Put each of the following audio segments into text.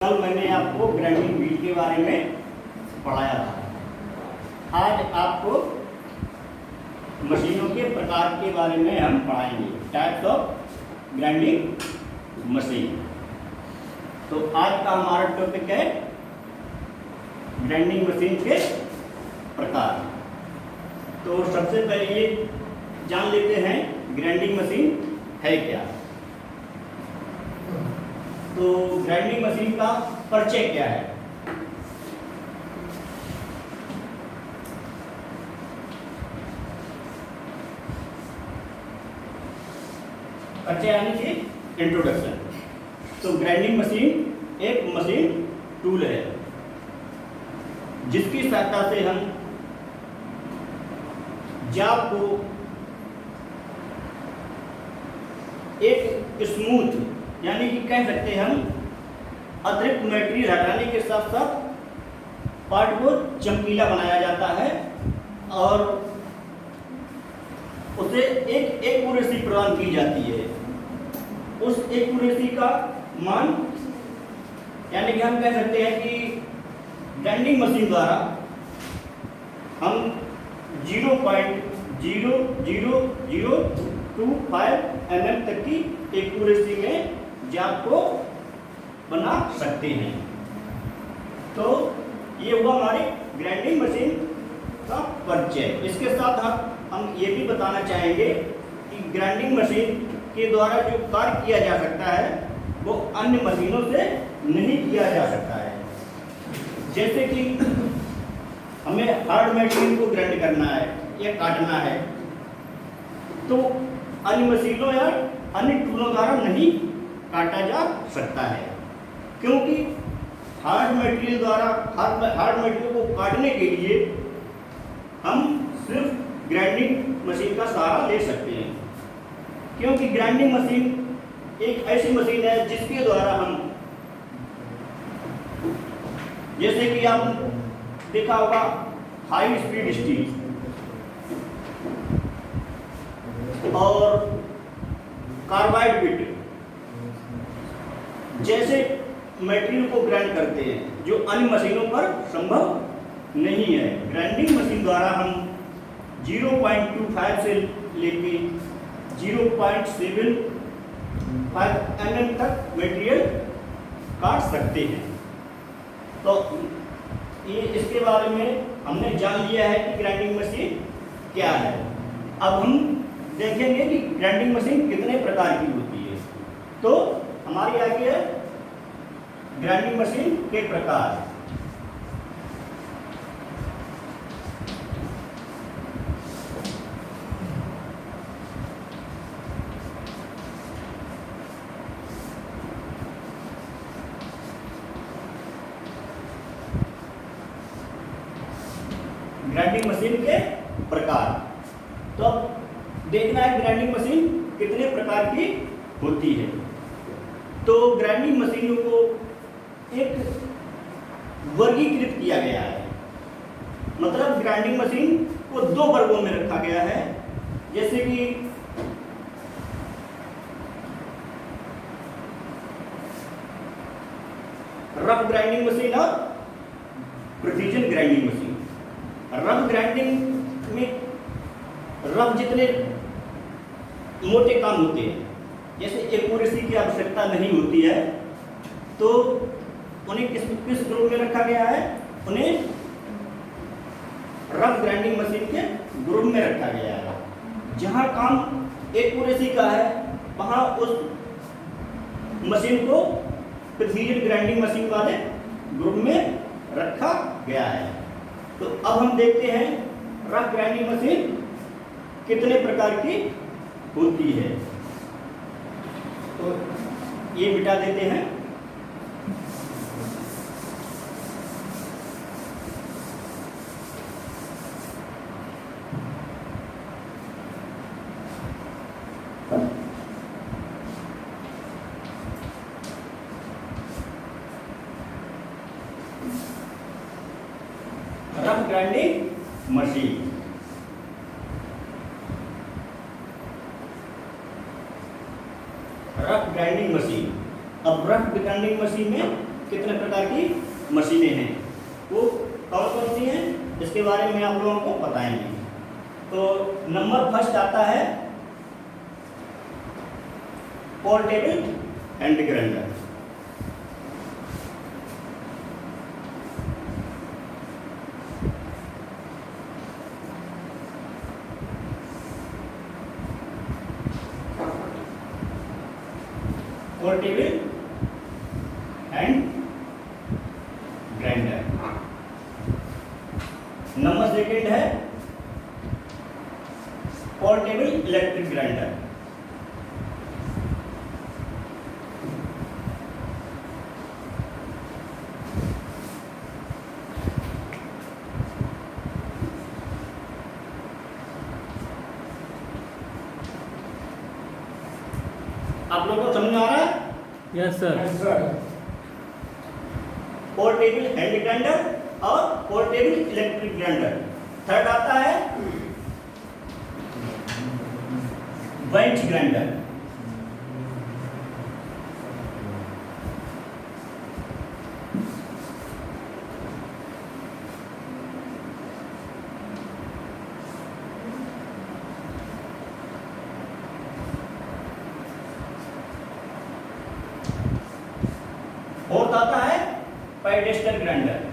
कल मैंने आपको ग्राइंडिंग व्हील के बारे में पढ़ाया था। आज आपको मशीनों के प्रकार के बारे में हम पढ़ाएंगे, टाइप्स ऑफ ग्राइंडिंग मशीन। तो आज का हमारा टॉपिक है ग्राइंडिंग मशीन के प्रकार। तो सबसे पहले ये जान लेते हैं ग्राइंडिंग मशीन है क्या। तो ग्राइंडिंग मशीन का परिचय क्या है। परिचय यानी कि इंट्रोडक्शन। तो ग्राइंडिंग मशीन एक मशीन टूल है जिसकी सहायता से हम जाप को एक स्मूथ यानी कि कह सकते हैं हम अतिरिक्त मटेरियल हटाने के साथ साथ पार्ट को चमकीला बनाया जाता है और उसे एक एक्यूरेसी प्रदान की जाती है। उस एक्यूरेसी का मान यानी कि हम कह सकते हैं कि ग्राइंडिंग मशीन द्वारा हम 0.00025 mm तक की एक्यूरेसी में जाप को बना सकते हैं। तो ये हुआ हमारी ग्राइंडिंग मशीन का परिचय। इसके साथ हम ये भी बताना चाहेंगे कि ग्राइंडिंग मशीन के द्वारा जो कार्य किया जा सकता है वो अन्य मशीनों से नहीं किया जा सकता है। जैसे कि हमें हार्ड मटेरियल को ग्राइंड करना है या काटना है तो अन्य मशीनों या अन्य टूलों द्वारा नहीं काटा जा सकता है, क्योंकि हार्ड मटेरियल द्वारा हार्ड मटेरियल को काटने के लिए हम सिर्फ ग्राइंडिंग मशीन का सहारा ले सकते हैं। क्योंकि ग्राइंडिंग मशीन एक ऐसी मशीन है जिसके द्वारा हम, जैसे कि आप देखा होगा हाई स्पीड स्टील और कार्बाइड बिट जैसे मटेरियल को ग्राइंड करते हैं जो अन्य मशीनों पर संभव नहीं है। ग्राइंडिंग मशीन द्वारा हम 0.25 से लेके 0.75 mm तक मटेरियल काट सकते हैं। तो ये इसके बारे में हमने जान लिया है कि ग्राइंडिंग मशीन क्या है। अब हम देखेंगे कि ग्राइंडिंग मशीन कितने प्रकार की होती है। तो हमारी आगे है ग्राइंडिंग मशीन के प्रकार। ग्राइंडिंग मशीन के प्रकार। तो अब देखना है ग्राइंडिंग मशीन कितने प्रकार की होती है। तो ग्राइंडिंग मशीनों को एक वर्गीकृत किया गया है। मतलब ग्राइंडिंग मशीन को दो वर्गों में रखा गया है, जैसे कि रफ ग्राइंडिंग मशीन और precision grinding machine. Rough grinding में रफ जितने मोटे काम होते हैं, जैसे एक्यूरेसी की आवश्यकता नहीं होती है, तो उन्हें किस ग्रुप में रखा गया है, उन्हें रफ ग्राइंडिंग मशीन के ग्रुप में रखा गया है। जहां काम एक्यूरेसी का है वहां उस मशीन को प्रिसीजन ग्राइंडिंग मशीन वाले ग्रुप में रखा गया है। तो अब हम देखते हैं रफ ग्राइंडिंग मशीन कितने प्रकार की होती है। तो ये मिटा देते हैं। Rough grinding machine. Rough grinding machine. अब रफ ग्राइंडिंग मशीन में कितने प्रकार की मशीनें हैं, वो कौन कौन सी हैं, इसके बारे में आप लोगों को बताएंगे। तो नंबर फर्स्ट आता है portable hand grinder. Portable hand grinder. Number second है पोर्टेबल इलेक्ट्रिक ग्राइंडर। आप लोगों को समझ में आ रहा है? Yes sir. Portable hand grinder और पोर्टेबल इलेक्ट्रिक ग्राइंडर। थर्ड आता है बेंच ग्राइंडर। फोर्थ आता है पेडेस्टल ग्राइंडर।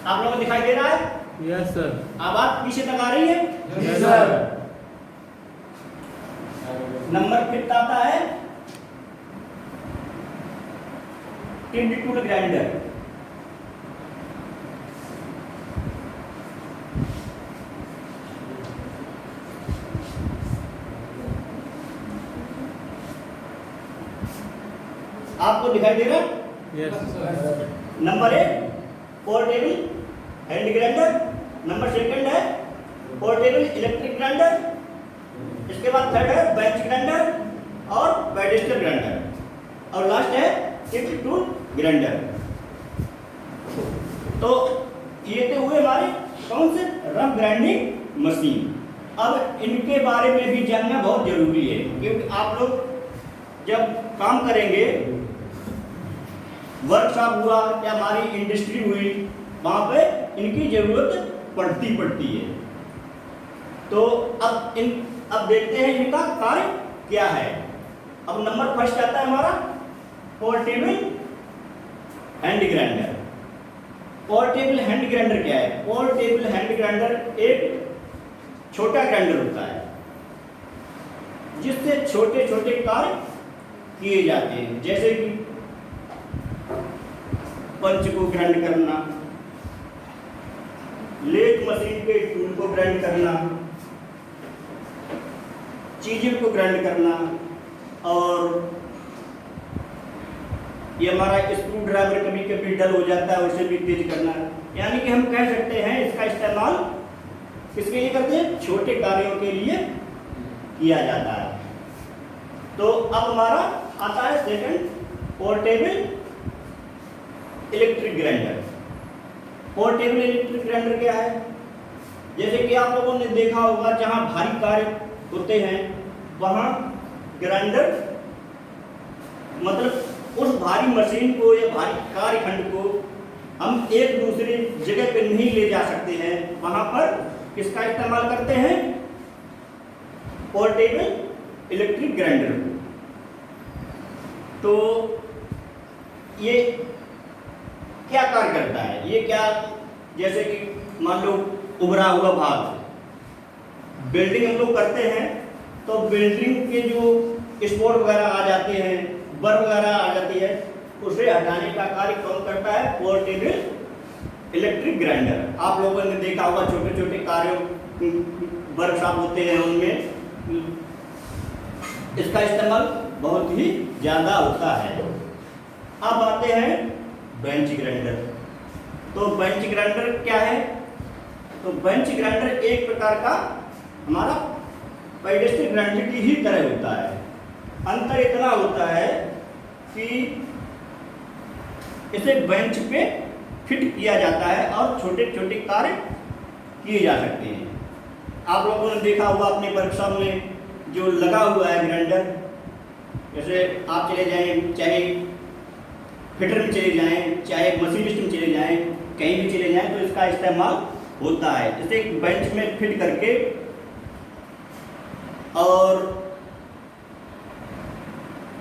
आप लोगों को दिखाई दे रहा है? Yes sir. आवाज पीछे तक आ रही है? Yes sir. नंबर फिफ्थ आता है टिंड टूल ग्राइंडर। आपको दिखाई दे रहा? Yes sir. Number 1 portable hand grinder. Number second है पोर्टेबल इलेक्ट्रिक ग्राइंडर। इसके बाद थर्ड है बेंच ग्राइंडर और पेडेस्टल ग्राइंडर और लास्ट है टिंड टूल ग्राइंडर। तो ये तो हुए हमारे कौन से रफ ग्राइंडिंग मशीन। अब इनके बारे में भी जानना बहुत जरूरी है, क्योंकि आप लोग जब काम करेंगे, वर्कशॉप हुआ या हमारी इंडस्ट्री हुई, वहाँ पे इनकी जरूरत पड़ती है। तो अब देखते हैं इनका कार्य क्या है। अब नंबर फर्स्ट आता है हमारा portable hand grinder. Portable hand grinder क्या है? पोर्टेबल हैंड ग्राइंडर एक छोटा ग्राइंडर होता है जिससे छोटे छोटे कार्य किए जाते हैं, जैसे कि पंच को ग्राइंड करना, लेथ मशीन के टूल को ग्राइंड करना, चीज़ों को ग्राइंड करना, और ये हमारा स्क्रू ड्राइवर कभी कभी डल हो जाता है, उसे भी तेज करना। यानी कि हम कह सकते हैं इसका इस्तेमाल किसके लिए करते हैं? छोटे कार्यों के लिए किया जाता है। तो अब हमारा आता है second portable electric grinder. Portable electric grinder क्या है? जैसे कि आप लोगों ने देखा होगा, जहां भारी कार्य होते हैं वहां ग्राइंडर मतलब उस भारी मशीन को या भारी कार्यखंड को हम एक दूसरे जगह पे नहीं ले जा सकते हैं, वहां पर किसका इस्तेमाल करते हैं? Portable electric grinder. तो ये क्या कार्य करता है? ये क्या, जैसे कि मान लो उभरा हुआ भाग वेल्डिंग हम लोग करते हैं, तो वेल्डिंग के जो स्पॉट वगैरह आ जाते हैं, बर वगैरह आ जाती है, उसे हटाने का कार्य कौन करता है? Portable electric grinder. आप लोगों ने देखा होगा छोटे छोटे कार्यों वर्कशॉप होते हैं, उनमें इसका इस्तेमाल बहुत ही ज़्यादा होता है। अब आते हैं बेंच ग्राइंडर। तो बेंच ग्राइंडर क्या है? तो बेंच ग्राइंडर एक प्रकार का हमारा पेडेस्टल ग्राइंडर की ही तरह होता है। अंतर इतना होता है कि इसे बेंच पे फिट किया जाता है और छोटे छोटे कार्य किए जा सकते हैं। आप लोगों ने देखा हुआ अपने वर्कशॉप में जो लगा हुआ है ग्राइंडर, जैसे आप चले जाएं, चाहे फिटर में चले जाएं, चाहे मशीनिस्ट में चले जाएं, कहीं भी चले जाएं, तो इसका इस्तेमाल होता है। इसे एक बेंच में फिट करके और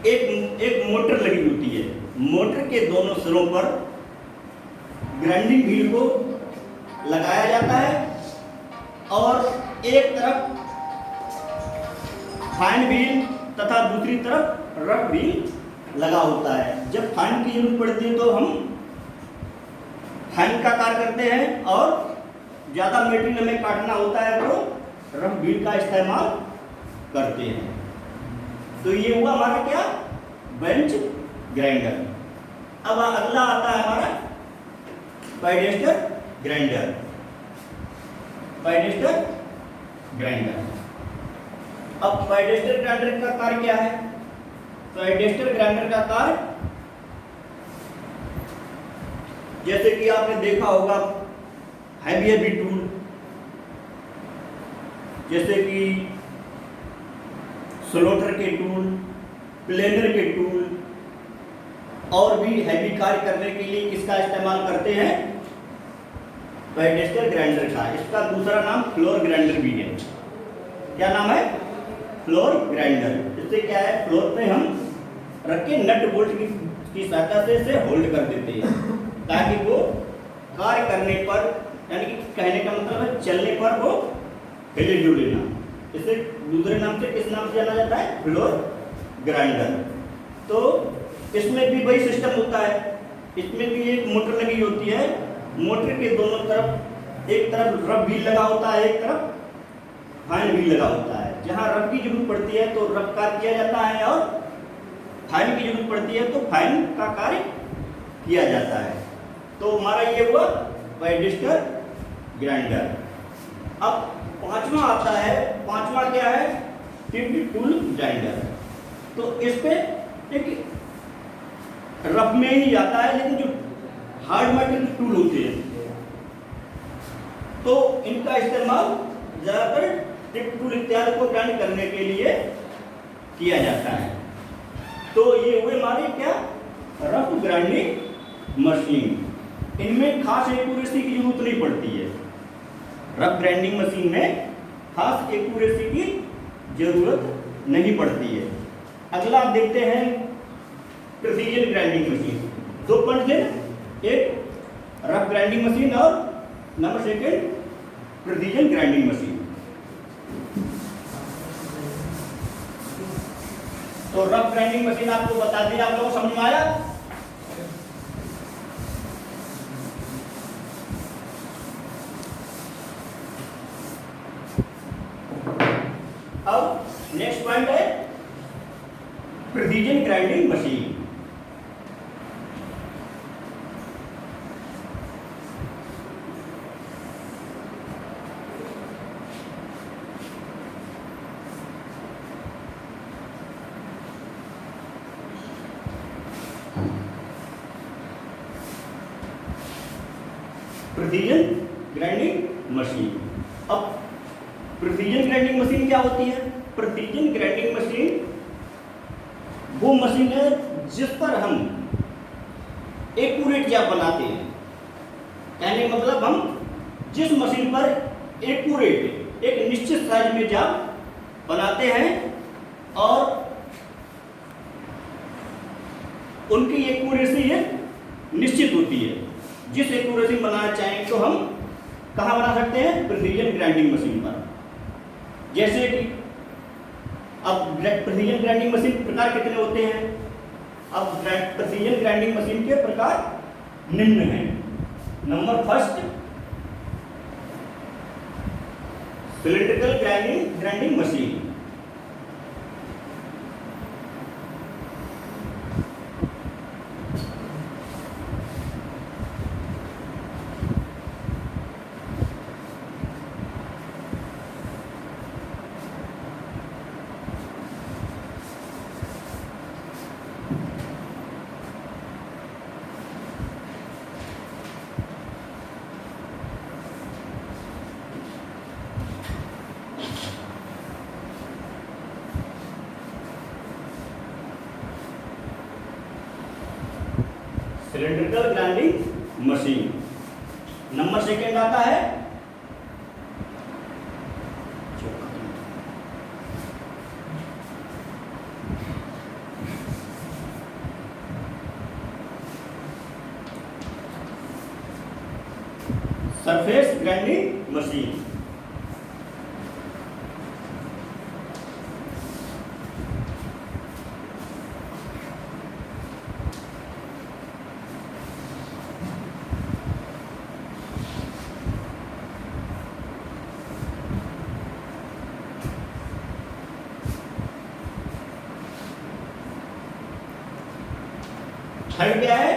एक मोटर लगी होती है। मोटर के दोनों सिरों पर ग्राइंडिंग व्हील को लगाया जाता है और एक तरफ फाइन व्हील तथा दूसरी तरफ रफ व्हील लगा होता है। जब फाइन की जरूरत पड़ती है तो हम फाइन का कार्य करते हैं और ज़्यादा मेटेरियल हमें काटना होता है तो रफ व्हील का इस्तेमाल करते हैं। तो ये हुआ हमारा क्या, बेंच ग्राइंडर। अब अगला आता है हमारा पेडेस्टर ग्राइंडर। पेडेस्टर ग्राइंडर, अब पेडेस्टर ग्राइंडर का कार्य क्या है? पेडेस्टर ग्राइंडर का कार्य, जैसे कि आपने देखा होगा हैवी टूल, जैसे कि स्लोटर के टूल, प्लेनर के टूल, और भी हैवी कार्य करने के लिए किसका इस्तेमाल करते हैं? पेडेस्टर ग्राइंडर का। इसका दूसरा नाम फ्लोर ग्राइंडर भी है। क्या नाम है? Floor grinder. इससे क्या है, फ्लोर पे हम रख के नट बोल्ट की सहायता से इसे होल्ड कर देते हैं ताकि वो कार्य करने पर, यानी कि कहने का मतलब है चलने पर वो हिले जुले ना। इसे दूसरे नाम से किस नाम से जाना जाता है? Floor grinder. तो इसमें भी वही सिस्टम होता है। इसमें भी एक मोटर लगी होती है। मोटर के दोनों तरफ, एक तरफ रफ व्हील लगा होता है, एक तरफ फाइन व्हील लगा होता है। जहाँ रफ की जरूरत पड़ती है तो रफ कार्य किया जाता है और फाइन की जरूरत पड़ती है तो फाइन का कार्य किया जाता है। तो हमारा ये हुआ पेडेस्टर ग्राइंडर। अब पांचवा आता है, पांचवा क्या है? Tipped tool grinder. तो इस पे एक रफ में ही आता है, लेकिन जो हार्ड मेटल टूल होते हैं तो इनका इस्तेमाल ज्यादातर टिप टूल इत्यादि को ग्राइंड करने के लिए किया जाता है। तो ये हुए हमारे क्या, रफ ग्राइंडिंग मशीन। इनमें खास एक्यूरेसी की जरूरत नहीं पड़ती है। रफ ग्राइंडिंग मशीन में खास एक्यूरेसी की जरूरत नहीं पड़ती है। अगला आप देखते हैं प्रिसीजन ग्राइंडिंग मशीन। दो पॉइंट है, एक रफ ग्राइंडिंग मशीन और number second precision grinding machine. तो रफ ग्राइंडिंग मशीन आपको बता दिया, आप लोगों को समझ में आया? अब नेक्स्ट पॉइंट है precision grinding machine. Precision grinding machine. अब प्रिसीजन ग्राइंडिंग मशीन क्या होती है? प्रिसीजन ग्राइंडिंग मशीन वो मशीन है जिस पर हम एक्यूरेट जाप बनाते हैं। कहने का मतलब हम जिस मशीन पर एक्यूरेट एक निश्चित साइज में जाप बनाते हैं और उनकी एक्यूरेसी निश्चित होती है। जिस एक्यूरेसी बनाना चाहें तो हम कहाँ बना सकते हैं? प्रिसीजन ग्राइंडिंग मशीन पर। जैसे कि अब प्रिसीजन ग्राइंडिंग मशीन के प्रकार कितने होते हैं? अब प्रिसीजन ग्राइंडिंग मशीन के प्रकार निम्न हैं। Number first, cylindrical grinding machine. Cylindrical grinding machine. Number second आता है सरफेस ग्राइंडिंग मशीन। थर्ड क्या है?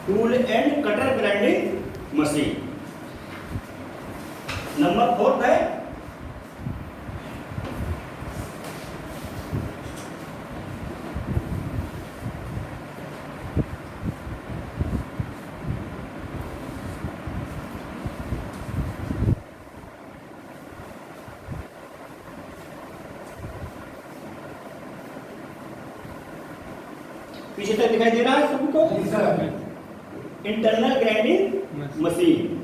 Tool and cutter grinding machine. Number fourth है पीछे तक दिखाई दे रहा है सबको? Internal grinding machine.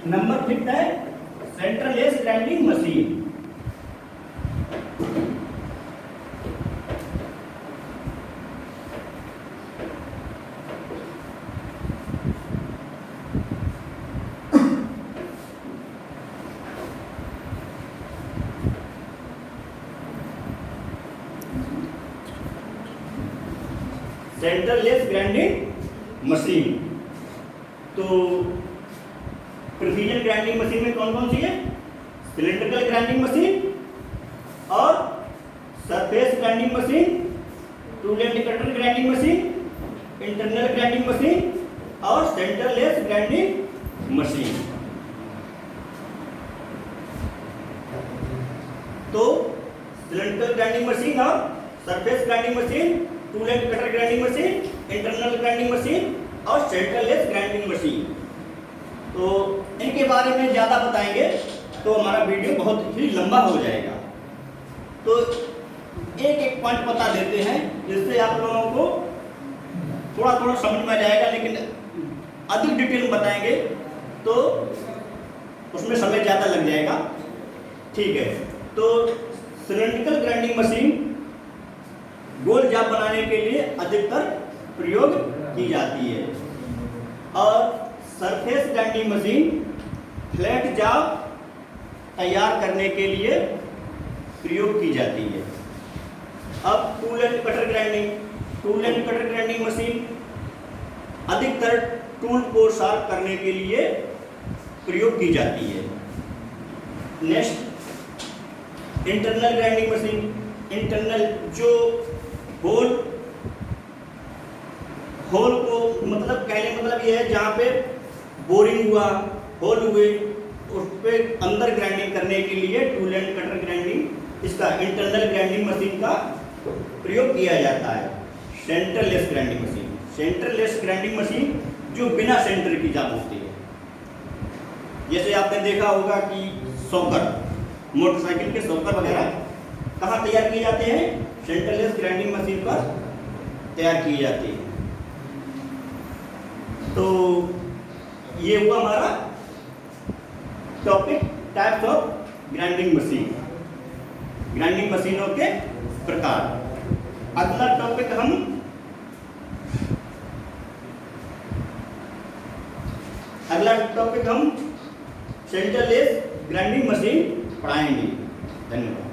Number fifth है centreless grinding machine. Centreless grinding machine. तो प्रिसीजन ग्राइंडिंग मशीन में कौन कौन सी है? सिलेंड्रिकल ग्राइंडिंग मशीन और surface grinding machine, tool and cutter grinding machine, internal grinding machine और सेंटरलेस ग्राइंडिंग मशीन। तो सिलेंड्रिकल ग्राइंडिंग मशीन और surface grinding machine, tool and cutter grinding machine, internal grinding machine और centreless grinding machine. तो इनके बारे में ज़्यादा बताएंगे तो हमारा वीडियो बहुत ही लंबा हो जाएगा। तो एक एक पॉइंट बता देते हैं जिससे आप लोगों को थोड़ा थोड़ा समझ में आ जाएगा, लेकिन अधिक डिटेल में बताएंगे तो उसमें समय ज़्यादा लग जाएगा। ठीक है, तो सिलेंड्रिकल ग्राइंडिंग मशीन गोल जाप बनाने के लिए अधिकतर प्रयोग की जाती है और सरफेस ग्राइंडिंग मशीन फ्लैट जाप तैयार करने के लिए प्रयोग की जाती है। अब tool and cutter grinding machine अधिकतर टूल को शार्प करने के लिए प्रयोग की जाती है। Next internal grinding machine. Internal जो होल को मतलब कहने मतलब ये है जहाँ पे बोरिंग हुआ, होल हुए, उस पे अंदर ग्राइंडिंग करने के लिए टूल एंड कटर ग्राइंडिंग इसका इंटरनल ग्राइंडिंग मशीन का प्रयोग किया जाता है। सेंटरलेस ग्राइंडिंग मशीन जो बिना सेंटर की जाप होती है। जैसे आपने देखा होगा कि सॉकर, मोटरसाइकिल के सॉकर वगैरह कहाँ तैयार किए जाते हैं? सेंटरलेस ग्राइंडिंग मशीन पर तैयार किए जाते हैं। तो ये हुआ हमारा topic types of grinding machine, grinding मशीनों के प्रकार। अगला टॉपिक हम सेंटरलेस ग्राइंडिंग मशीन पढ़ाएंगे। धन्यवाद।